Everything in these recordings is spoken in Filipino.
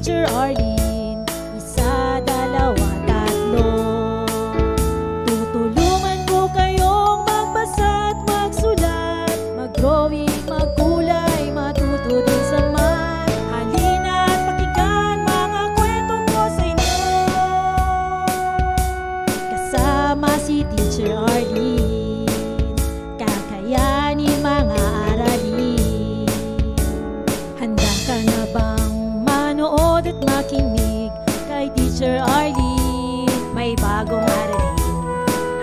Teacher Arlene. Isa, dalawa, tatlo. Tutulungan ko kayong magbasa at magsulat, mag-drawing, magkulay, matuto din sa math. Halina at pakinggan mga kwento ko sa inyo. Kasama si Teacher Arlene, kakayanin mga aralin. Handa ka na bang manood at makinig kay Teacher Arlene? May bagong aralin.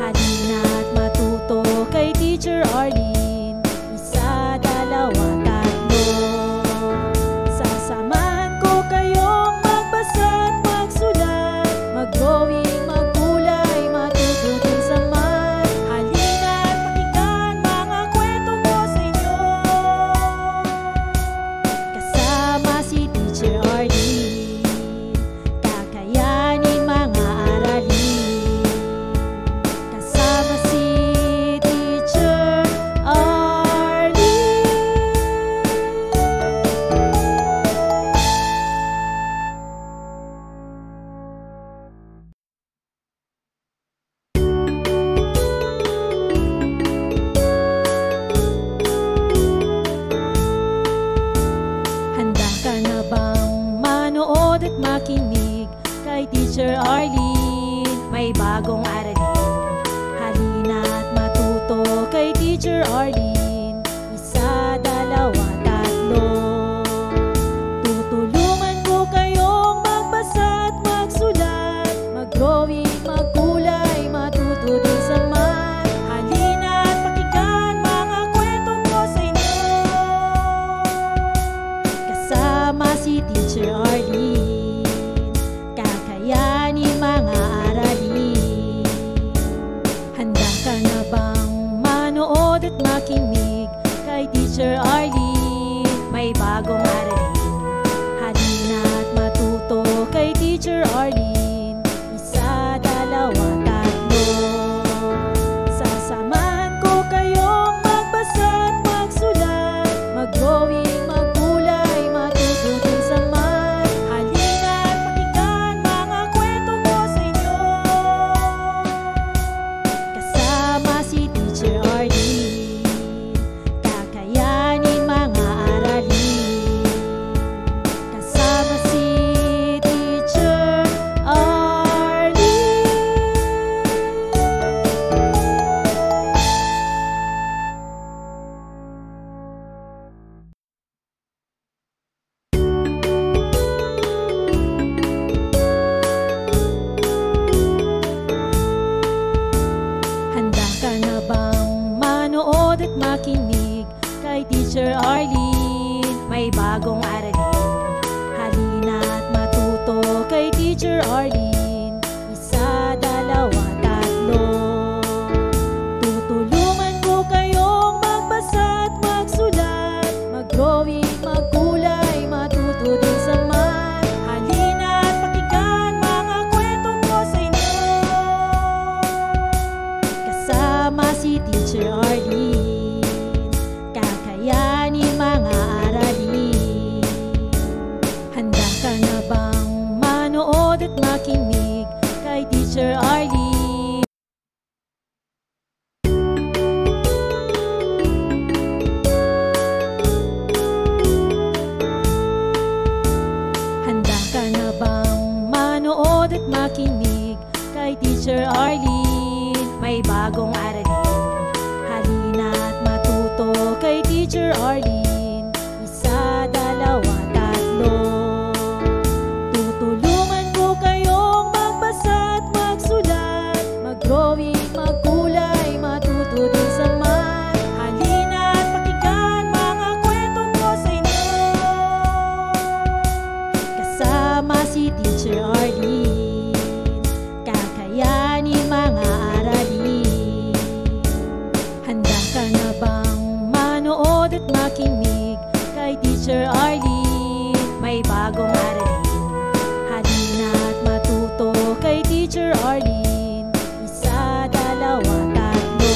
Halina at matuto kay Teacher Arlene. Isa, dalawa, tatlo. Sasamahan ko kayong magbasa at magsulat, mag-drawing, magkulay, matuto din sa math. Halina at pakinggan mga kwento ko sa inyo. Kasama si Teacher Arlene, kakayanin mga aralin. Kasama si Teacher Arlene. Handa ka na bang manood at makinig kay Teacher Arlene? May bagong aralin. Halina at matuto kay Teacher Arlene. Isa, dalawa, tatlo. Tutulungan ko kayong magbasa at magsulat, mag-drawing, magkulay, matuto din sa math. Halina at pakinggan mga kwento ko sa inyo. Kasama si Teacher Arlene, kakayanin mga aralin. Handa ka na bang manood at makinig kay Teacher Arlene? May bagong aralin. Halina at matuto kay Teacher Arlene. Isa, dalawa, tatlo. Sasamahan ko kayong magbasa at magsulat, mag-drawing, magkulay, matuto din sa math. Halina at pakinggan mga kwento ko sa inyo. Kasama si Teacher Arlene, kakayanin mga aralin. Kasama si Teacher Arlene. Handa ka na bang manood at makinig kay Teacher Arlene? May bagong aralin. Halina at matuto kay Teacher Arlene. Isa, dalawa, tatlo. Tutulungan ko kayong magbasa at magsulat, mag-drawing, magkulay, matuto din sa math. Halina at pakinggan mga kwento ko sa inyo. Kasama si Teacher Arlene, kakayanin mga aralin. Handa ka na bang manood at makinig kay Teacher Arlene? Handa ka na bang manood at makinig kay Teacher Arlene? May bagong aralin. Halina at matuto kay Teacher Arlene. Isa, dalawa, tatlo. Tutulungan ko kayong magbasa at magsulat, mag-drawing, magkulay, matuto din sa math. Halina at pakinggan mga kwento ko sa inyo. Kasama si Teacher Arlene, kakayanin mga aralin. Handa ka na bang manood at makinig kay Teacher Arlene? May bagong aralin. Halina at matuto kay Teacher Arlene. Isa, dalawa, tatlo.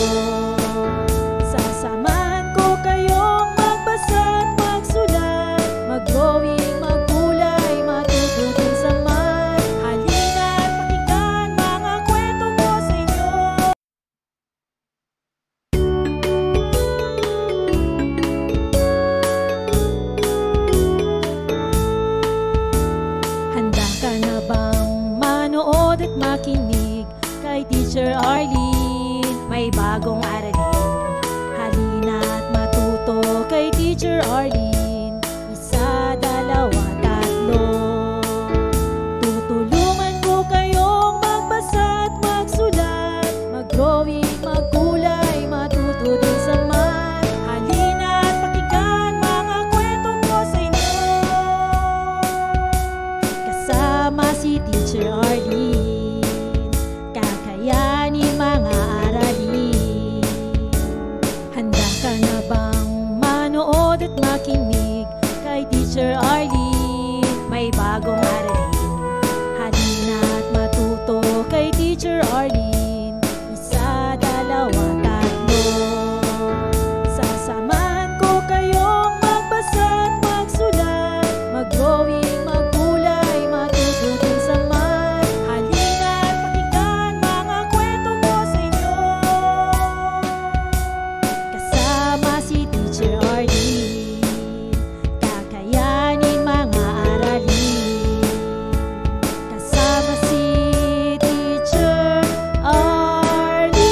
Sasamahan ko kayong magbasa at magsulat, mag-drawing, magkulay, matuto Teacher Arlene. Isa, dalawa, tatlo. Tutulungan ko kayong magbasa at magsulat, mag-drawing, magkulay, matuto din sa math. Halina at pakinggan mga kwento ko sa inyo. Kasama si Teacher Arlene, kakayanin mga aralin. Handa ka na bang manood at makinig kay Teacher Arlene? May bagong aralin. Halina at matuto kay Teacher Arlene. Isa, dalawa, tatlo. Sasamahan ko kayong magbasa at magsulat, mag-drawing, magkulay, matuto din sa math. Halina at pakinggan mga kwento ko sa inyo. Kasama si Teacher Arlene, kakayanin mga aralin. Kasama si Teacher Arlene.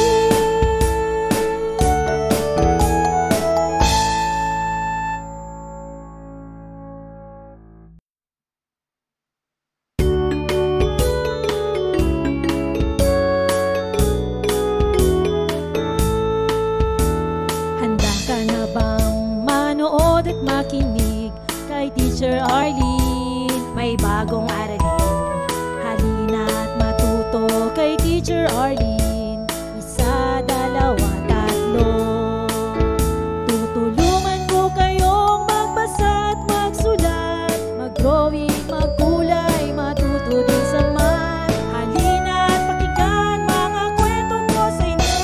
Handa ka na bang manood at makinig kay Teacher Arlene? May bagong aralin. Halina at matuto kay Teacher Arlene. Isa, dalawa, tatlo. Tutulungan ko kayong magbasa at magsulat, mag-drawing, magkulay, matuto din sa math. Halina at pakinggan mga kwento ko sa inyo.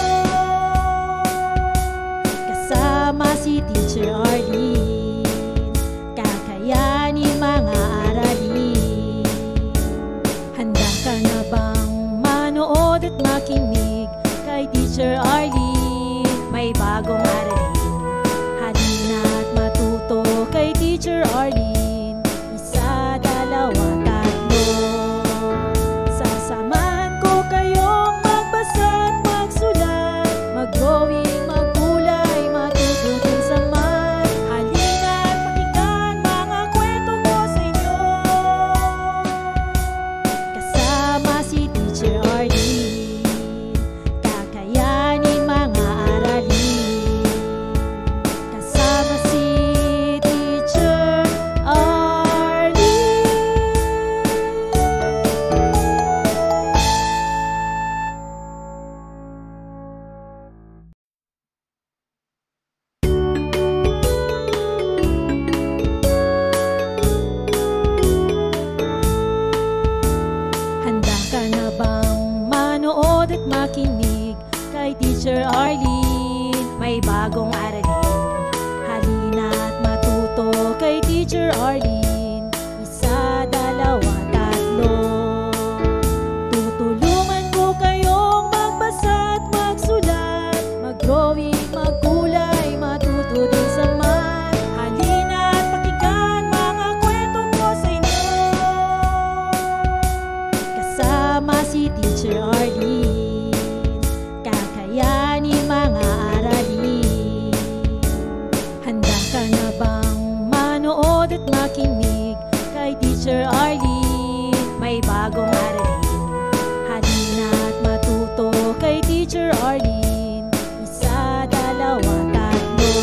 Kasama si Teacher Arlene, kakayanin mga aralin. Handa ka na bang manood at makinig kay Teacher Arlene? May bagong aralin. Halina at matuto kay Teacher Arlene. Isa, dalawa, tatlo. Sasamahan ko kayong magbasa at magsulat, mag-drawing, magkulay, matuto din sa math. Halina at pakinggan mga kwento ko sa inyo. Kasama si Teacher Arlene, kakayanin mga aralin. Kasama si Teacher Arlene. Handa ka na bang manood at makinig kay Teacher Arlene? May bagong aralin. Halina at matuto kay Teacher Arlene. Isa, dalawa, tatlo. Tutulungan ko kayong magbasa at magsulat, mag-drawing, magkulay, matuto din sa math. Halina at pakinggan mga kwento ko sa inyo. Kasama si Teacher Arlene, kakayanin mga aralin. Handa ka na bang manood at makinig kay Teacher Arlene? May bagong aralin. Halina at matuto kay Teacher Arlene. Isa, dalawa, tatlo.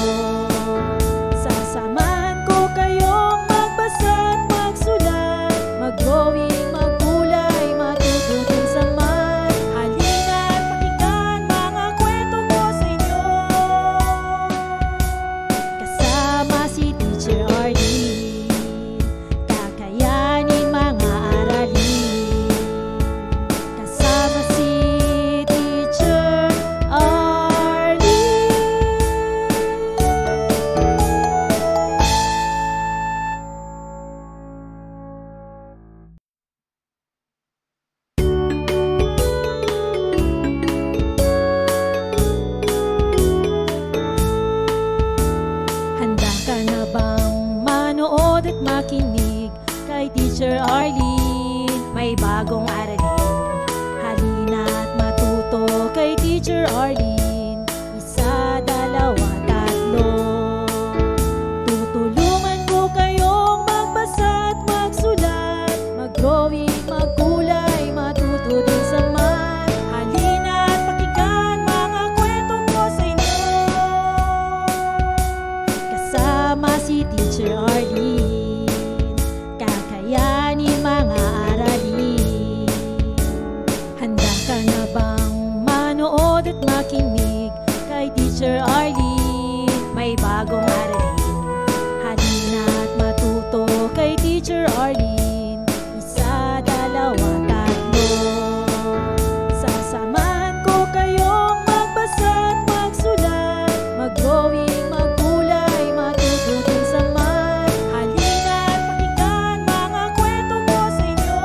Sasamahan ko kayong magbasa at magsulat, mag-drawing, magkulay, matuto din sa math. Halina at pakinggan mga kwento ko sa inyo. Kasama si Teacher Arlene, kakayanin mga aralin. Kasama si Teacher Arlene. Handa ka na bang manood at makinig kay Teacher Arlene? May bagong aralin. Halina at matuto kay Teacher Arlene. Isa, dalawa, tatlo. Kasama si Teacher Arlene, kakayanin mga aralin. Handa ka na bang manood at makinig kay Teacher Arlene? May bagong aralin, halina at matuto kay Teacher Arlene. Isa, dalawa, tatlo. Sasamahan ko kayong magbasa at magsulat, mag-drawing, magkulay, matututin sa math. Halina at pakinggan mga kwento ko sa inyo.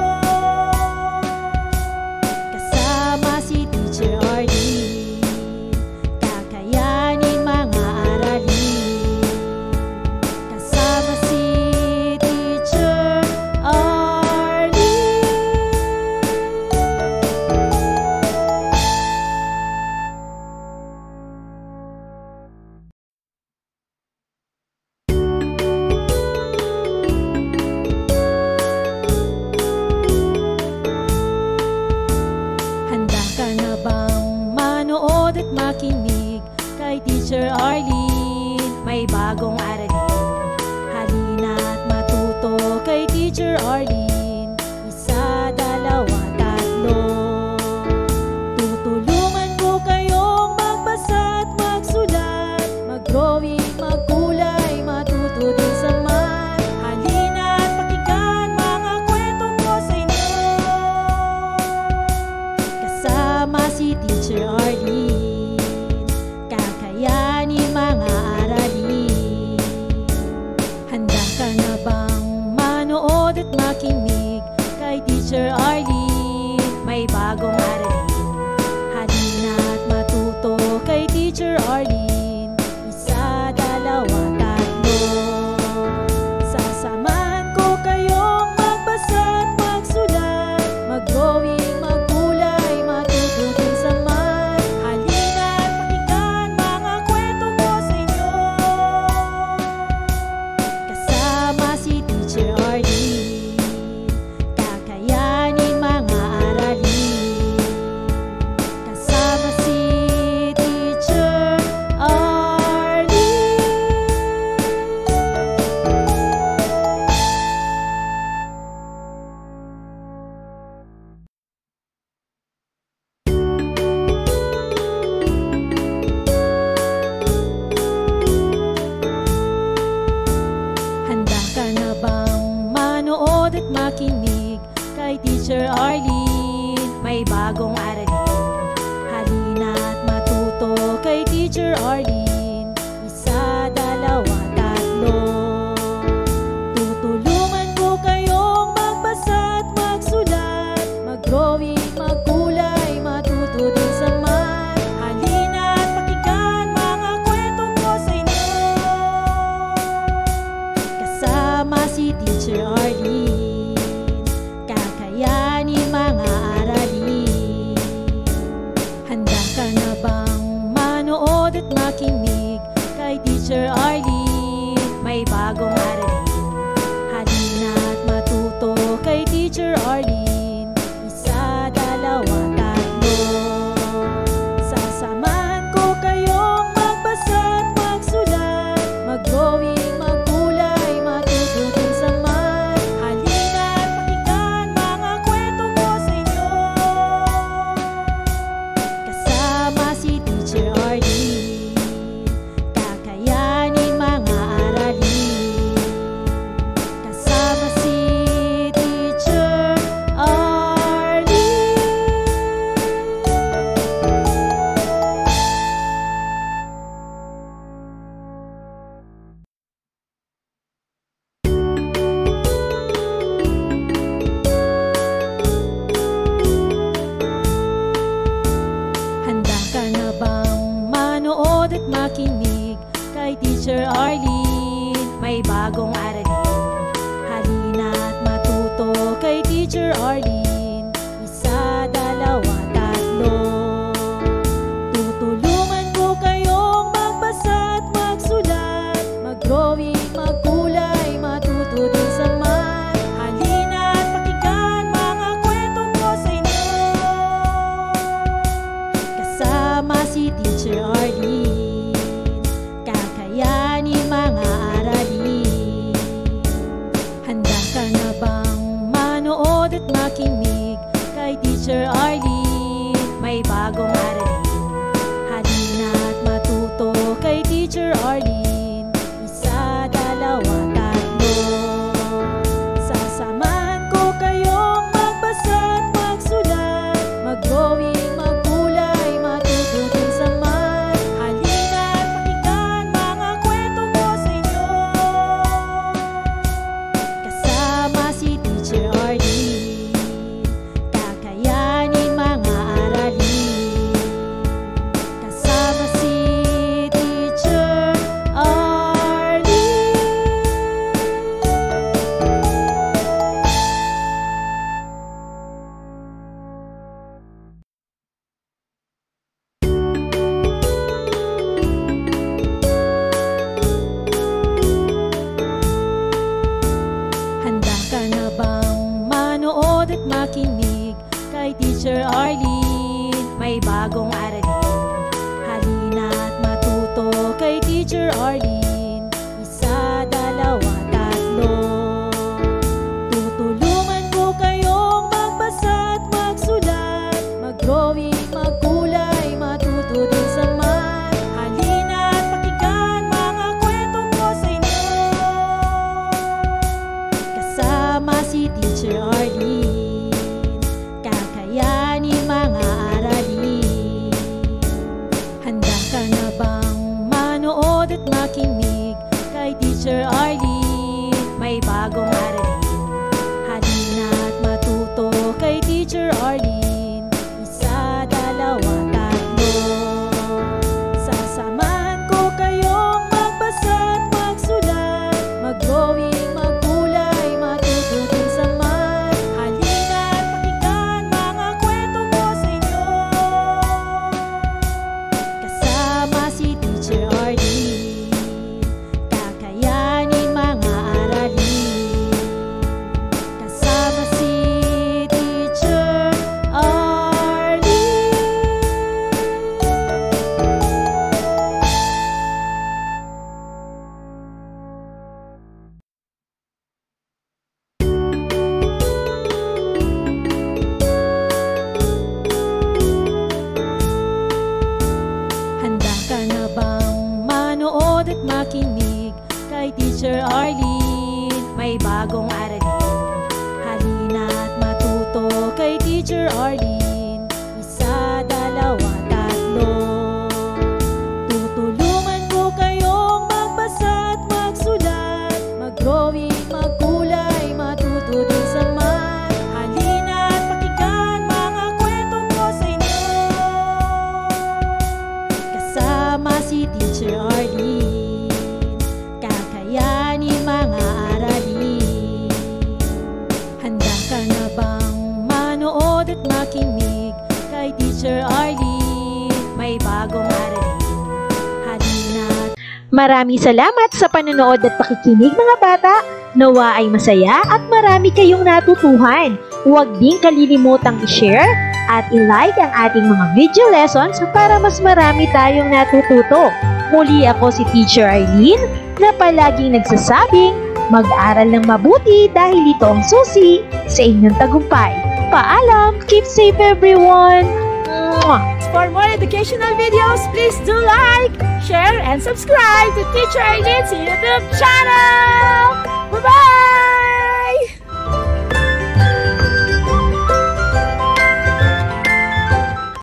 Kasama si Teacher Arlene, kakayanin mga aralin. Kasama si Teacher Arlene. Handa ka na bang manood at makinig kay Teacher Arlene? May bagong aralin, halina at matuto kay Teacher Arlene. Isa, dalawa, tatlo. Tutulungan ko kayong magbasa at magsulat, mag-drawing, magkulay, matuto din sa math. Halina at pakinggan mga kwento ko sa inyo. Kasama si Teacher Arlene, kakayanin mga aralin. Handa ka na bang manood at makinig kay Teacher Arlene? May bagong aralin, halina at matuto kay Teacher Arlene. Isa, dalawa, tatlo. Sasamahan ko kayong magbasa at magsulat, mag-drawing, magkulay, matututin sa math. Halina at pakinggan mga kwento ko sa inyo. Kasama si Teacher Arlene, kakayanin mga aralin. Kasama si Teacher Arlene. Handa ka na bang manood at makinig kay Teacher Arlene? May bagong aralin, halina at matuto kay Teacher Arlene. Isa, dalawa, tatlo. Tutulungan ko kayong magbasa at magsulat, mag-drawing, magkulay, matuto din sa math. Halina at pakinggan mga kwento ko sa inyo. Kasama si Teacher Arlene, kakayanin mga aralin. Handa ka na bang manood at makinig kay Teacher Arlene? May bagong aralin, halina at matuto kay Teacher Arlene. Isa, dalawa, tatlo. Sasamahan ko kayong magbasa at magsulat, mag-drawing, magkulay, matututin sa math. Halina at pakinggan mga kwento ko sa inyo. Kasama si Teacher Arlene, kakayanin mga aralin. Kasama si Teacher Arlene. Handa ka na bang manood at makinig kay Teacher Arlene? May bagong aralin, halina at matuto kay Teacher Arlene. Isa, dalawa, tatlo. Tutulungan ko kayong magbasa at magsulat, mag-drawing, magkulay, matuto din sa math. Halina at pakinggan mga kwento ko sa inyo. Kasama si Teacher Arlene, kakayanin mga aralin. kay Teacher Arlene. May bagong aralin, halina't matuto kay Teacher Arlene. Isa, dalawa, tatlo. Tutulungan ko kayong magbasa at magsulat, mag-drawing, magkulay, matuto din sa math. Halina't pakinggan mga kwento ko sa inyo. Kasama si Teacher Arlene, kakayanin mga aralin. Handa ka na bang manood at makinig kay Teacher Arlene? May bagong aralin, halina't. Maraming salamat sa panonood at pakikinig mga bata. Nawa ay masaya at marami kayong natutuhan. Huwag din kalilimutang i-share at i-like ang ating mga video lessons para mas marami tayong natututo. Muli ako si Teacher Arlene na palaging nagsasabing mag-aral ng mabuti dahil ito ang susi sa inyong tagumpay. Paalam! Keep safe everyone! Mwah! For more educational videos, please do like, share, and subscribe to Teacher Arlene's YouTube channel!